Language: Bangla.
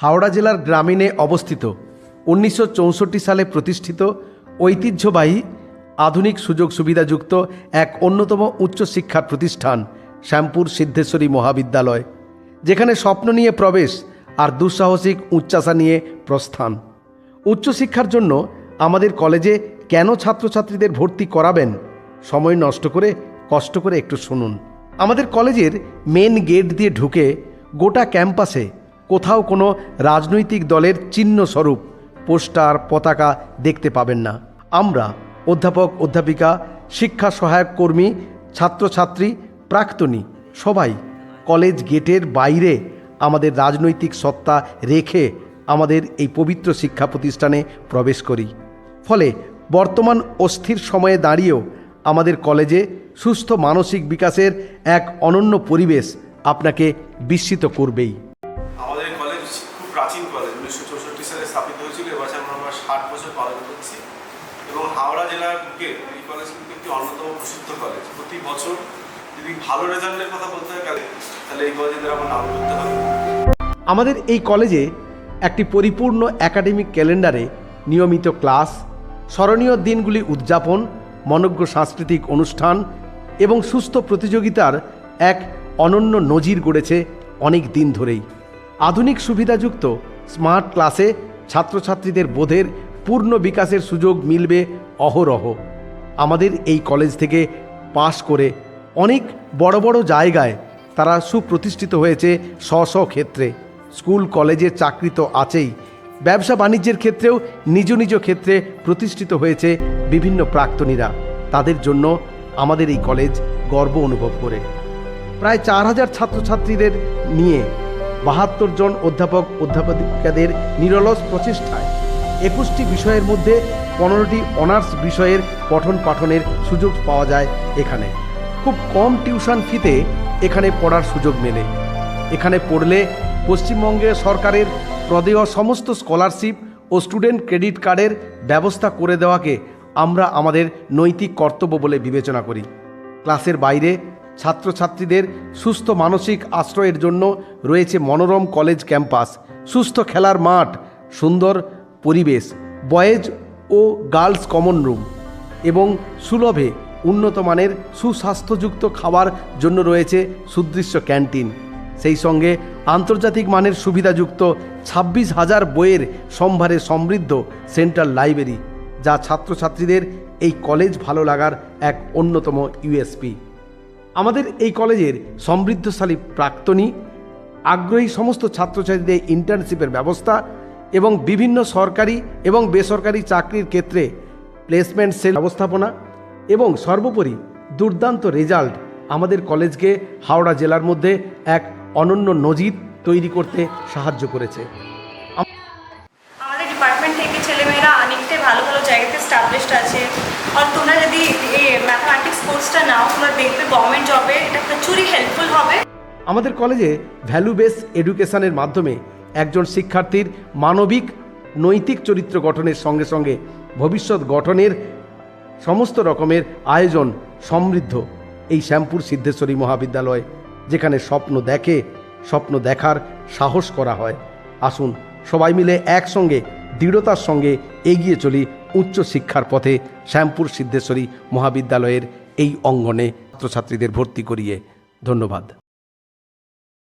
হাওড়া জেলার গ্রামীণে অবস্থিত 1964 সালে প্রতিষ্ঠিত ঐতিহ্যবাহী আধুনিক সুযোগ সুবিধাযুক্ত এক অন্যতম উচ্চশিক্ষার প্রতিষ্ঠান শ্যামপুর সিদ্ধেশ্বরী মহাবিদ্যালয়, যেখানে স্বপ্ন নিয়ে প্রবেশ আর দুঃসাহসিক উচ্চাশা নিয়ে প্রস্থান। উচ্চশিক্ষার জন্য আমাদের কলেজে কেন ছাত্রছাত্রীদের ভর্তি করাবেন, সময় নষ্ট করে কষ্ট করে একটু শুনুন। আমাদের কলেজের মেন গেট দিয়ে ঢুকে গোটা ক্যাম্পাসে কোথাও কোনো রাজনৈতিক দলের চিহ্ন স্বরূপ পোস্টার পতাকা দেখতে পাবেন না। আমরা অধ্যাপক অধ্যাপিকা, শিক্ষা সহায়ক কর্মী, ছাত্রছাত্রী, প্রাক্তনী সবাই কলেজ গেটের বাইরে আমাদের রাজনৈতিক সত্তা রেখে আমাদের এই পবিত্র শিক্ষা প্রতিষ্ঠানে প্রবেশ করি। ফলে বর্তমান অস্থির সময়ে দাঁড়িয়েও আমাদের কলেজে সুস্থ মানসিক বিকাশের এক অনন্য পরিবেশ আপনাকে বিস্মিত করবেই। আমাদের কলেজ খুব প্রাচীন কলেজ, 1964 সালে স্থাপিত হয়েছিল। এবছর আমরা 60 বছর পালন করছি এবং হাওড়া জেলার বুকে এই কলেজ কিন্তু একটি অন্যতম প্রসিদ্ধ কলেজ। প্রতি বছর যদি ভালো রেজাল্টের কথা বলতে হয় তাহলে এই কলেজের আমার নাম করতে হবে। আমাদের এই কলেজে একটি পরিপূর্ণ একাডেমিক ক্যালেন্ডারে নিয়মিত ক্লাস, স্মরণীয় দিনগুলি উদযাপন, মনোজ্ঞ সাংস্কৃতিক অনুষ্ঠান এবং সুস্থ প্রতিযোগিতার এক অনন্য নজির গড়েছে অনেক দিন ধরেই। আধুনিক সুবিধাযুক্ত স্মার্ট ক্লাসে ছাত্রছাত্রীদের বোধের পূর্ণ বিকাশের সুযোগ মিলবে অহরহ। আমাদের এই কলেজ থেকে পাশ করে অনেক বড় বড় জায়গায় তারা সুপ্রতিষ্ঠিত হয়েছে স্ব ক্ষেত্রে। স্কুল কলেজের চাকরি তো আছেই, ব্যবসা বাণিজ্যের ক্ষেত্রেও নিজ নিজ ক্ষেত্রে প্রতিষ্ঠিত হয়েছে বিভিন্ন প্রাক্তনীরা। তাদের জন্য আমাদের এই কলেজ গর্ব অনুভব করে। প্রায় 4000 ছাত্রছাত্রীদের নিয়ে 72 জন অধ্যাপক অধ্যাপিকাদের নিরলস প্রচেষ্টায় 21টি বিষয়ের মধ্যে 15টি অনার্স বিষয়ের পঠন পাঠনের সুযোগ পাওয়া যায়। এখানে খুব কম টিউশন ফিতে এখানে পড়ার সুযোগ মেলে। এখানে পড়লে পশ্চিমবঙ্গের সরকারের প্রদেয় সমস্ত স্কলারশিপ ও স্টুডেন্ট ক্রেডিট কার্ডের ব্যবস্থা করে দেওয়াকে আমরা আমাদের নৈতিক কর্তব্য বলে বিবেচনা করি। ক্লাসের বাইরে ছাত্রছাত্রীদের সুস্থ মানসিক আশ্রয়ের জন্য রয়েছে মনোরম কলেজ ক্যাম্পাস, সুস্থ খেলার মাঠ, সুন্দর পরিবেশ, বয়েজ ও গার্লস কমন রুম এবং সুলভে উন্নত মানের সুস্বাস্থ্যযুক্ত খাবার জন্য রয়েছে সুদৃশ্য ক্যান্টিন। সেই সঙ্গে আন্তর্জাতিক মানের সুবিধাযুক্ত 26,000 বইয়ের সম্ভারে সমৃদ্ধ সেন্ট্রাল লাইব্রেরি, যা ছাত্রছাত্রীদের এই কলেজ ভালো লাগার এক অন্যতম ইউএসপি। আমাদের এই কলেজের সমৃদ্ধশালী প্রাক্তনী, আগ্রহী সমস্ত ছাত্রছাত্রীদের ইন্টার্নশিপের ব্যবস্থা এবং বিভিন্ন সরকারি এবং বেসরকারি চাকরির ক্ষেত্রে প্লেসমেন্ট সেল ব্যবস্থাপনা এবং সর্বোপরি দুর্দান্ত রেজাল্ট আমাদের কলেজকে হাওড়া জেলার মধ্যে এক অনন্য নজির তৈরি করতে সাহায্য করেছে। আমাদের ডিপার্টমেন্ট থেকে ছেলেমেয়েরা অনেকটাই ভালো ভালো জায়গাতে স্টাবলিশড আছে। আর তোমরা যদি এই ম্যাথমেটিক্স কোর্সটা নাও, তোমরা দেখবে গভর্নমেন্ট জবে এটা প্রচুরই হেল্পফুল হবে। আমাদের কলেজে ভ্যালু বেস এডুকেশনের মাধ্যমে একজন শিক্ষার্থীর মানবিক নৈতিক চরিত্র গঠনের সঙ্গে সঙ্গে ভবিষ্যৎ গঠনের সমস্ত রকমের আয়োজন সমৃদ্ধ এই শ্যামপুর সিদ্ধেশ্বরী মহাবিদ্যালয়, যেখানে স্বপ্ন দেখে স্বপ্ন দেখার সাহস করা হয়। আসুন সবাই মিলে একসঙ্গে দৃঢ়তার সঙ্গে এগিয়ে চলি উচ্চ শিক্ষার পথে শ্যামপুর সিদ্ধেশ্বরী মহাবিদ্যালয়ের এই অঙ্গনে ছাত্রছাত্রীদের ভর্তি করিয়ে। ধন্যবাদ।